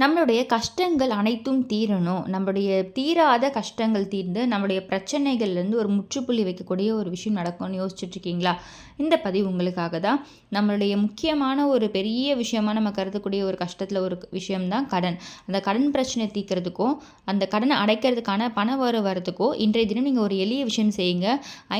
நம்மளுடைய கஷ்டங்கள் அனைத்தும் தீரணும். நம்முடைய தீராத கஷ்டங்கள் தீர்ந்து, நம்முடைய பிரச்சனைகள்லேருந்து ஒரு முற்றுப்புள்ளி வைக்கக்கூடிய ஒரு விஷயம் நடக்கும்னு யோசிச்சுட்ருக்கீங்களா? இந்த பதிவு உங்களுக்காக தான். நம்மளுடைய முக்கியமான ஒரு பெரிய விஷயமா நம்ம கருதக்கூடிய ஒரு கஷ்டத்தில் ஒரு விஷயம் தான் கடன். அந்த கடன் பிரச்சனையை தீர்க்கிறதுக்கும், அந்த கடனை அடைக்கிறதுக்கான பண வரத்துக்கோ, இன்றைய தினம் நீங்கள் ஒரு எளிய விஷயம் செய்யுங்க.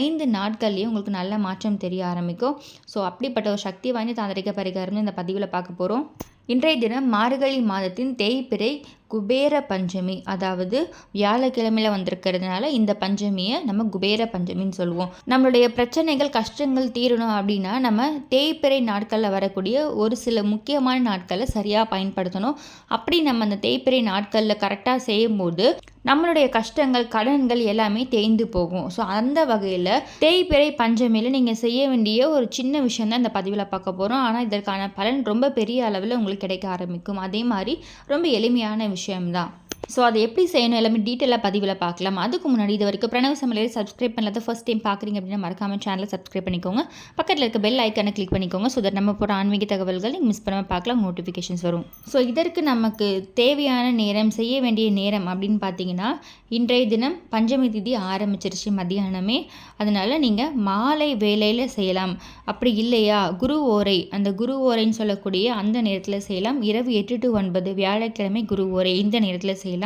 5 நாட்கள்லேயே உங்களுக்கு நல்ல மாற்றம் தெரிய ஆரம்பிக்கும். ஸோ அப்படிப்பட்ட ஒரு சக்தி வாய்ந்த தாந்திரிக பரிகாரம்னு இந்த பதிவில் பார்க்க போகிறோம். இன்றைய தினம் மார்கழி மாதத்தின் தேய்பிறை குபேர பஞ்சமி, அதாவது வியாழக்கிழமையில் வந்திருக்கிறதுனால இந்த பஞ்சமியை நம்ம குபேர பஞ்சமின்னு சொல்லுவோம். நம்மளுடைய பிரச்சனைகள் கஷ்டங்கள் தீரணும் அப்படின்னா நம்ம தேய்பிறை நாட்களில் வரக்கூடிய ஒரு சில முக்கியமான நாட்களை சரியாக பயன்படுத்தணும். அப்படி நம்ம அந்த தேய்பிறை நாட்களில் கரெக்டாக செய்யும்போது நம்மளுடைய கஷ்டங்கள் கடன்கள் எல்லாமே தேய்ந்து போகும். ஸோ அந்த வகையில் தேய்பிறை பஞ்சமியில் நீங்கள் செய்ய வேண்டிய ஒரு சின்ன விஷயம் தான் இந்த பதிவில் பார்க்க போகிறோம். ஆனால் இதற்கான பலன் ரொம்ப பெரிய அளவில் உங்களுக்கு கிடைக்க ஆரம்பிக்கும். அதே மாதிரி ரொம்ப எளிமையான விஷயம்தான். ஸோ அதை எப்படி செய்யணும் எல்லாமே டீட்டெயிலாக பதிவில் பார்க்கலாம். அதுக்கு முன்னாடி இது வரைக்கும் பிரணவ் சமையலை சப்ஸ்கிரைப் பண்ணாத ஃபர்ஸ்ட் டைம் பார்க்குறீங்க அப்படின்னா மறக்காமல் சேனலை சப்ஸ்கிரைப் பண்ணிக்கோங்க. பக்கத்தில் இருக்க பெல் ஐக்கானை கிளிக் பண்ணிக்கோங்க. ஸோ தட் நம்ம போகிற ஆன்மீக தகவல்கள் நீங்கள் மிஸ் பண்ணாமல் பார்க்கலாம், நோட்டிஃபிகேஷன்ஸ் வரும். ஸோ இதற்கு நமக்கு தேவையான நேரம், செய்ய வேண்டிய நேரம் அப்படின்னு பார்த்தீங்கன்னா, இன்றைய தினம் பஞ்சமி திதி ஆரம்பிச்சிருச்சு மத்தியானமே. அதனால் நீங்கள் மாலை வேளையில் செய்யலாம். அப்படி இல்லையா குரு ஓரை, அந்த குரு ஓரைன்னு சொல்லக்கூடிய அந்த நேரத்தில் செய்யலாம். இரவு 8 to 9 வியாழக்கிழமை குரு ஓரை இந்த நேரத்தில் செய்யலாம்.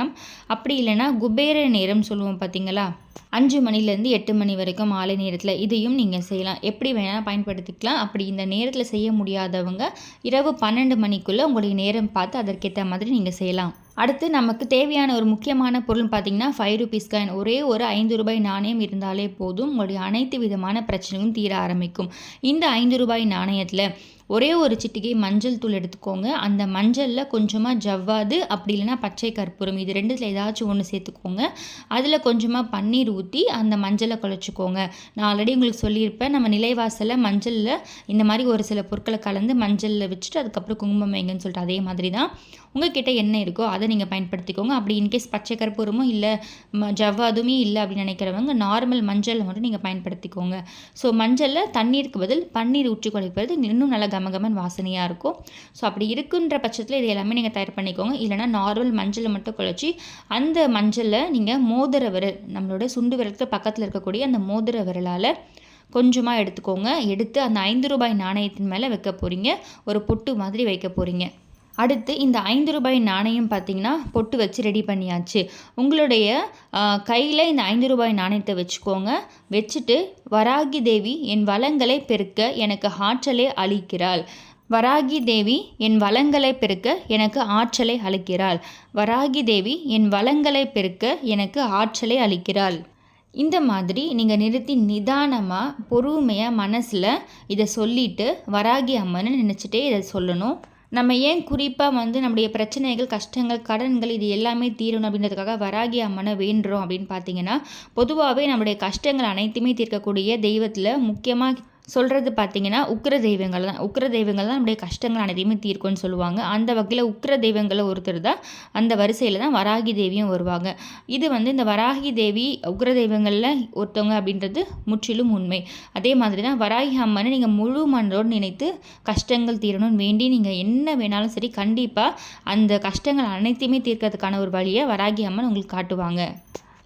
அப்படி இல்லைன்னா குபேர நேரம் சொல்லுவோம் பார்த்தீங்களா, 5 மணிலேருந்து 8 மணி வரைக்கும் மாலை நேரத்தில் இதையும் நீங்கள் செய்யலாம். எப்படி வேணால் பயன்படுத்திக்கலாம். அப்படி இந்த நேரத்தில் செய்ய முடியாதவங்க இரவு 12 மணிக்குள்ளே உங்களுடைய நேரம் பார்த்து அதற்கேற்ற மாதிரி நீங்கள் செய்யலாம். அடுத்து நமக்கு தேவையான ஒரு முக்கியமான பொருள் பார்த்திங்கன்னா 5 rupees காயின். ஒரே ஒரு 5 ரூபாய் நாணயம் இருந்தாலே போதும், உங்களுடைய அனைத்து விதமான பிரச்சனையும் தீர ஆரம்பிக்கும். இந்த 5 ரூபாய் நாணயத்தில் ஒரே ஒரு சிட்டிகை மஞ்சள் தூள் எடுத்துக்கோங்க. அந்த மஞ்சளில் கொஞ்சமாக ஜவ்வாது, அப்படி இல்லைன்னா பச்சை கற்பூரம், இது ரெண்டுத்தில் ஏதாச்சும் ஒன்று சேர்த்துக்கோங்க. அதில் கொஞ்சமாக பன்னீர் ஊற்றி அந்த மஞ்சளை குழச்சிக்கோங்க. நான் ஆல்ரெடி உங்களுக்கு சொல்லியிருப்பேன், நம்ம நிலைவாசலில் மஞ்சளில் இந்த மாதிரி ஒரு சில பொருட்களை கலந்து மஞ்சளில் வச்சுட்டு அதுக்கப்புறம் குங்குமம் வைங்கன்னு சொல்லிட்டு அதே மாதிரி தான் உங்கள்கிட்ட என்ன இருக்கோ அதை நீங்கள் பயன்படுத்திக்கோங்க. அப்படி இன்கேஸ் பச்சை கற்பூரமும் இல்லை ஜவ்வாதுமே இல்லை அப்படின்னு நினைக்கிறவங்க நார்மல் மஞ்சளில் மட்டும் நீங்கள் பயன்படுத்திக்கோங்க. ஸோ மஞ்சளில் தண்ணீருக்கு பதில் பன்னீர் ஊற்றி குழைப்பது இன்னும் நல்லா கமகமன் வாசனையாக இருக்கும். ஸோ அப்படி இருக்குன்ற பட்சத்தில் இது எல்லாமே நீங்கள் தயார் பண்ணிக்கோங்க. இல்லைனா நார்மல் மஞ்சளை மட்டும் குழைச்சி அந்த மஞ்சளில் நீங்கள் மோதிர விரல், நம்மளோட சுண்டு விரலுக்கு பக்கத்தில் இருக்கக்கூடிய அந்த மோதிர விரலால் கொஞ்சமாக எடுத்துக்கோங்க. எடுத்து அந்த 5 ரூபாய் நாணயத்தின் மேலே வைக்க போகிறீங்க. ஒரு பொட்டு மாதிரி வைக்க போகிறீங்க. அடுத்து இந்த 5 ரூபாய் நாணயம் பார்த்திங்கன்னா பொட்டு வச்சு ரெடி பண்ணியாச்சு. உங்களுடைய கையில் இந்த 5 ரூபாய் நாணயத்தை வச்சுக்கோங்க. வச்சுட்டு வராகி தேவி என் வளங்களை பெருக்க எனக்கு ஆற்றலை அளிக்கிறாள். வராகி தேவி என் வளங்களை பெருக்க எனக்கு ஆற்றலை அளிக்கிறாள். வராகி தேவி என் வளங்களை பெருக்க எனக்கு ஆற்றலை அளிக்கிறாள். இந்த மாதிரி நீங்கள் நிறுத்தி நிதானமாக பொறுமையாக மனசில் இதை சொல்லிவிட்டு வராகி அம்மனை நினச்சிட்டே இதை சொல்லணும். நம்ம ஏன் குறிப்பாக நம்முடைய பிரச்சனைகள் கஷ்டங்கள் கடன்கள் இது எல்லாமே தீரணும் அப்படின்றதுக்காக வராகி அம்மனை வேண்டுறோம் அப்படின்னு பார்த்தீங்கன்னா, பொதுவாகவே நம்முடைய கஷ்டங்கள் அனைத்துமே தீர்க்கக்கூடிய தெய்வத்தில் முக்கியமாக சொல்கிறது பார்த்திங்கன்னா உக்கிர தெய்வங்கள் தான். உக்கிர தெய்வங்கள் தான் நம்முடைய கஷ்டங்கள் அனைத்தையுமே தீர்க்கும்னு சொல்லுவாங்க. அந்த வகையில் உக்கிர தெய்வங்களில் ஒருத்தர் தான், அந்த வரிசையில் தான் வராகி தேவியும் வருவாங்க. இது இந்த வராகி தேவி உக்கிர தெய்வங்களில் ஒருத்தவங்க அப்படின்றது முற்றிலும் உண்மை. அதே மாதிரி தான் வராகி அம்மனை நீங்கள் முழு மனதோடு நினைத்து கஷ்டங்கள் தீரணும்னு வேண்டி நீங்கள் என்ன வேணாலும் சரி, கண்டிப்பாக அந்த கஷ்டங்கள் அனைத்தையுமே தீர்க்கிறதுக்கான ஒரு வழியை வராகி அம்மன் உங்களுக்கு காட்டுவாங்க.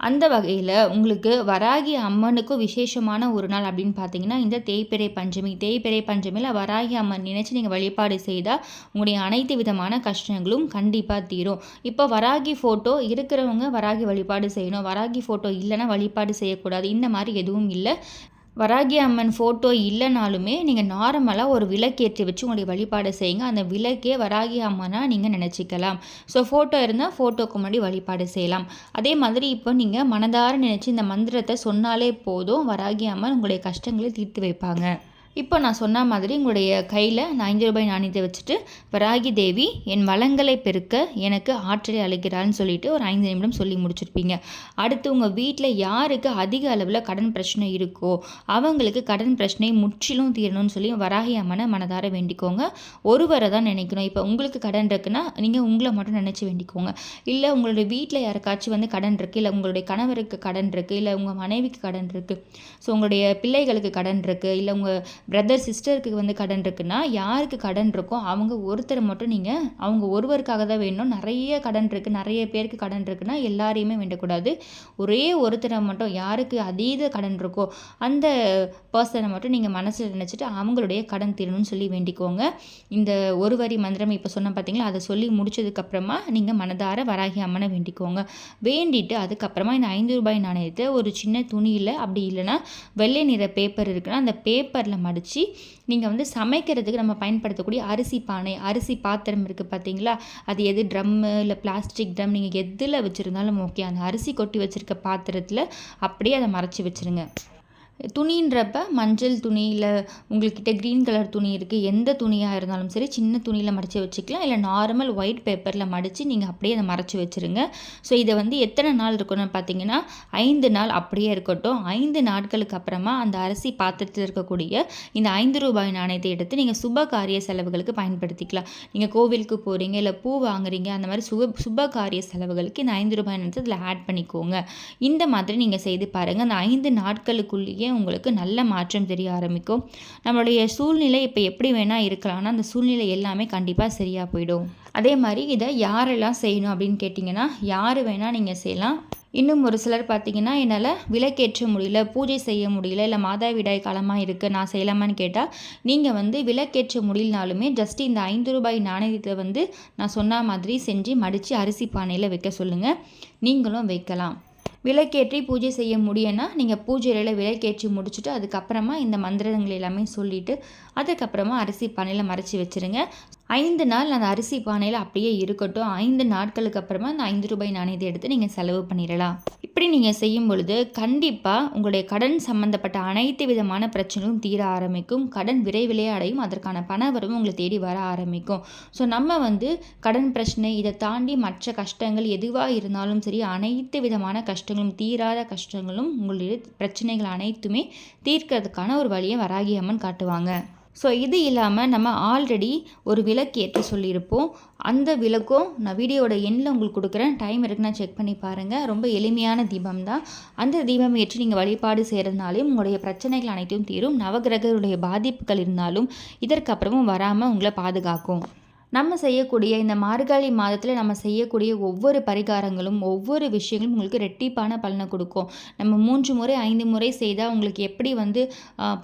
அந்த வகையில் உங்களுக்கு வராகி அம்மனுக்கும் விசேஷமான ஒரு நாள் அப்படின்னு பார்த்தீங்கன்னா இந்த தேய்பிறை பஞ்சமி. தேய்பிறை பஞ்சமியில் வராகி அம்மன் நினச்சி நீங்கள் வழிபாடு செய்தால் உங்களுடைய அனைத்து விதமான கஷ்டங்களும் கண்டிப்பாக தீரும். இப்போ வராகி ஃபோட்டோ இருக்கிறவங்க வராகி வழிபாடு செய்யணும், வராகி ஃபோட்டோ இல்லைன்னா வழிபாடு செய்யக்கூடாது, இந்த மாதிரி எதுவும் இல்லை. வராகி அம்மன் ஃபோட்டோ இல்லைனாலுமே நீங்கள் நார்மலாக ஒரு விளக்கேற்றி வச்சு உங்களுடைய வழிபாடு செய்யுங்க. அந்த விளக்கே வராகி அம்மனாக நீங்கள் நினச்சிக்கலாம். ஸோ ஃபோட்டோ இருந்தால் ஃபோட்டோக்கு முன்னாடி வழிபாடு செய்யலாம். அதே மாதிரி இப்போ நீங்கள் மனதார நினச்சி இந்த மந்திரத்தை சொன்னாலே போதும், வராகி அம்மன் உங்களுடைய கஷ்டங்களை தீர்த்து வைப்பாங்க. இப்போ நான் சொன்ன மாதிரி உங்களுடைய கையில் அந்த 5 ரூபாய் நாணயத்தை வச்சுட்டு வராகி தேவி என் வளங்களை பெருக்க எனக்கு ஆற்றலை அளிக்கிறாள்னு சொல்லிட்டு ஒரு 5 நிமிடம் சொல்லி முடிச்சிருப்பீங்க. அடுத்து உங்கள் வீட்டில் யாருக்கு அதிக அளவில் கடன் பிரச்சனை இருக்கோ அவங்களுக்கு கடன் பிரச்சனை முற்றிலும் தீரணும்னு சொல்லி வராகி அம்மனை மனதார வேண்டிக்கோங்க. ஒருவரை தான் நினைக்கணும். இப்போ உங்களுக்கு கடன் இருக்குன்னா நீங்கள் உங்களை மட்டும் நினச்சி வேண்டிக்கோங்க. இல்லை உங்களுடைய வீட்டில் யாருக்காச்சும் கடன் இருக்குது, இல்லை உங்களுடைய கணவருக்கு கடன் இருக்குது, இல்லை உங்கள் மனைவிக்கு கடன் இருக்குது, ஸோ உங்களுடைய பிள்ளைகளுக்கு கடன் இருக்குது, இல்லை உங்கள் பிரதர் சிஸ்டருக்கு வந்து கடன் இருக்குன்னா, யாருக்கு கடன் இருக்கோ அவங்க ஒருத்தரை மட்டும் நீங்கள் அவங்க ஒருவருக்காக தான் வேணும். நிறைய கடன் இருக்குது, நிறைய பேருக்கு கடன் இருக்குன்னா எல்லாரையுமே வேண்டக்கூடாது. ஒரே ஒருத்தரை மட்டும் யாருக்கு அதீத கடன் இருக்கோ அந்த பர்சனை மட்டும் நீங்கள் மனசில் நினச்சிட்டு அவங்களுடைய கடன் தீரணும்னு சொல்லி வேண்டிக்கோங்க. இந்த ஒரு வரி மந்திரம் இப்போ சொன்ன பார்த்தீங்களா, அதை சொல்லி முடிச்சதுக்கப்புறமா நீங்கள் மனதார வராகி அம்மனை வேண்டிக்கோங்க. வேண்டிட்டு அதுக்கப்புறமா இந்த ₹5 நாணயத்தை ஒரு சின்ன துணியில், அப்படி இல்லைன்னா வெள்ளை நிற பேப்பர் இருக்குன்னா அந்த பேப்பரில் மடித்து நீங்கள் வந்து சமைக்கிறதுக்கு நம்ம பயன்படுத்தக்கூடிய அரிசி பானை, அரிசி பாத்திரம் இருக்குது பார்த்தீங்களா, அது எது ட்ரம்மு இல்லை பிளாஸ்டிக் ட்ரம், நீங்கள் எதில் வச்சுருந்தாலும் ஓகே, அந்த அரிசி கொட்டி வச்சுருக்க பாத்திரத்தில் அப்படியே அதை மறைச்சி வச்சுருங்க. துணின்றப்ப மஞ்சள் துணி இல்லை உங்கள்கிட்ட க்ரீன் கலர் துணி இருக்குது, எந்த துணியாக இருந்தாலும் சரி சின்ன துணியில் மடித்து வச்சுக்கலாம். இல்லை நார்மல் ஒயிட் பேப்பரில் மடித்து நீங்கள் அப்படியே அதை மறைச்சி வச்சுருங்க. ஸோ இதை வந்து எத்தனை நாள் இருக்கணும்னு பார்த்தீங்கன்னா 5 நாள் அப்படியே இருக்கட்டும். 5 நாட்களுக்கு அப்புறமா அந்த அரிசி பாத்திரத்தில் இருக்கக்கூடிய இந்த ₹5 நாணயத்தை எடுத்து நீங்கள் சுப காரிய செலவுகளுக்கு பயன்படுத்திக்கலாம். நீங்கள் கோவிலுக்கு போகிறீங்க, இல்லை பூ வாங்குறீங்க, அந்த மாதிரி சுப காரிய செலவுகளுக்கு இந்த ₹5 நாணயத்தை இதில் ஆட் பண்ணிக்கோங்க. இந்த மாதிரி நீங்கள் செய்து பாருங்கள். அந்த 5 நாட்களுக்குள்ளேயே உங்களுக்கு நல்ல மாற்றம் தெரிய ஆரம்பிக்கும். நம்மளுடைய சூழ்நிலை இப்போ எப்படி வேணால் இருக்கலாம்னா அந்த சூழ்நிலை எல்லாமே கண்டிப்பாக சரியாக போயிடும். அதே மாதிரி இதை யாரெல்லாம் செய்யணும் அப்படின்னு கேட்டிங்கன்னா, யார் வேணால் நீங்கள் செய்யலாம். இன்னும் ஒரு சிலர் பார்த்தீங்கன்னா, என்னால் விளக்கேற்ற முடியல, பூஜை செய்ய முடியல, இல்லை மாதவிடாய் காலமாக இருக்குது, நான் செய்யலாமான்னு கேட்டால், நீங்கள் வந்து விளக்கேற்ற முடியலனாலுமே ஜஸ்ட் இந்த ₹5 நாணயத்தை வந்து நான் சொன்ன மாதிரி செஞ்சு மடித்து அரிசி பானையில் வைக்க சொல்லுங்கள். நீங்களும் வைக்கலாம். விளக்கேற்றி பூஜை செய்ய முடியும்னா நீங்கள் பூஜையில் விளக்கேற்றி முடிச்சுட்டு அதுக்கப்புறமா இந்த மந்திரங்கள் எல்லாமே சொல்லிவிட்டு அதுக்கப்புறமா அரிசி பானையில் மறைச்சி வச்சுருங்க. 5 நாள் அந்த அரிசி பானையில் அப்படியே இருக்கட்டும். 5 நாட்களுக்கு அப்புறமா அந்த ₹5 நாணயத்தை எடுத்து நீங்கள் செலவு பண்ணிடலாம். இப்படி நீங்கள் செய்யும் பொழுது கண்டிப்பாக உங்களுடைய கடன் சம்மந்தப்பட்ட அனைத்து விதமான பிரச்சனையும் தீர ஆரம்பிக்கும். கடன் விரைவிலே அடையும். அதற்கான பண வரவும் உங்களை தேடி வர ஆரம்பிக்கும். ஸோ நம்ம வந்து கடன் பிரச்சனை இதை தாண்டி மற்ற கஷ்டங்கள் எதுவாக இருந்தாலும் சரி, அனைத்து விதமான கஷ்டங்களும் தீராத கஷ்டங்களும் உங்களுடைய பிரச்சனைகள் அனைத்துமே தீர்க்கிறதுக்கான ஒரு வழியை வராகி அம்மன் காட்டுவாங்க. ஸோ இது இல்லாமல் நம்ம ஆல்ரெடி ஒரு விளக்கு ஏற்ற சொல்லியிருப்போம். அந்த விளக்கும் நான் வீடியோட எண்ணில் உங்களுக்கு கொடுக்குறேன். டைம் இருக்குன்னா செக் பண்ணி பாருங்கள். ரொம்ப எளிமையான தீபம் தான். அந்த தீபம் ஏற்றி நீங்கள் வழிபாடு செய்கிறதுனாலையும் உங்களுடைய பிரச்சனைகள் அனைத்தும் தீரும். நவகிரகருடைய பாதிப்புகள் இருந்தாலும் இதற்கப்புறமும் வராமல் உங்களை பாதுகாக்கும். நம்ம செய்யக்கூடிய இந்த மார்கழி மாதத்தில் நம்ம செய்யக்கூடிய ஒவ்வொரு பரிகாரங்களும் ஒவ்வொரு விஷயங்களும் உங்களுக்கு ரெட்டிப்பான பலனை கொடுக்கும். நம்ம 3 முறை 5 முறை செய்தால் உங்களுக்கு எப்படி வந்து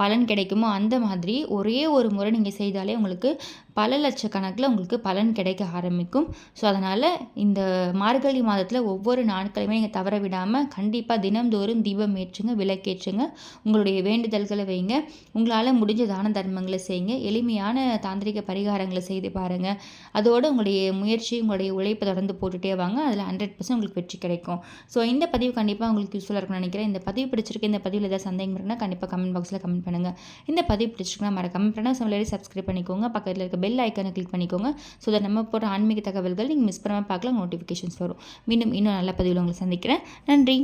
பலன் கிடைக்குமோ அந்த மாதிரி ஒரே ஒரு முறை நீங்கள் செய்தாலே உங்களுக்கு பல லட்சக்கணக்கில் உங்களுக்கு பலன் கிடைக்க ஆரம்பிக்கும். ஸோ அதனால் இந்த மார்கழி மாதத்தில் ஒவ்வொரு நாட்களையுமே நீங்கள் தவற விடாமல் கண்டிப்பாக தினம்தோறும் தீபம் ஏற்றுங்க, விளக்கேற்றுங்க, உங்களுடைய வேண்டுதல்களை வைங்க, உங்களால் முடிஞ்ச தான தர்மங்களை செய்யுங்க, எளிமையான தாந்திரிக பரிகாரங்களை செய்து பாருங்கள். அதோடு உங்களுடைய முயற்சி உங்களுடைய உழைப்பை தொடர்ந்து போட்டுகிட்டே வாங்க. அதில் 100% உங்களுக்கு வெற்றி கிடைக்கும். ஸோ இந்த பதிவு கண்டிப்பாக உங்களுக்கு யூஸ்ஃபுல்லாக இருக்கும்னு நினைக்கிறேன். இந்த பதிவு பிடிச்சிருக்கு, இந்த பதிவில் ஏதாவது சந்தேகம் இருக்குன்னா கண்டிப்பாக கமெண்ட் பாக்ஸில் கமெண்ட் பண்ணுங்கள். இந்த பதிவு பிடிச்சிருக்குன்னா மறக்காம பண்ணால் சமையல் சப்ஸ்கிரைப் பண்ணிக்கோங்க. பக்கத்தில் இருக்க பெல் ஐக்கானை கிளிக் பண்ணிக்கோங்க. ஸோ அதை நம்ம போகிற ஆன்மீக தகவல்கள் நீங்கள் மிஸ் பண்ணாமல் பார்க்கலாம், நோட்டிஃபிகேஷன்ஸ் வரும். மீண்டும் இன்னும் நல்ல பதிவில் உங்களை சந்திக்கிறேன். நன்றி.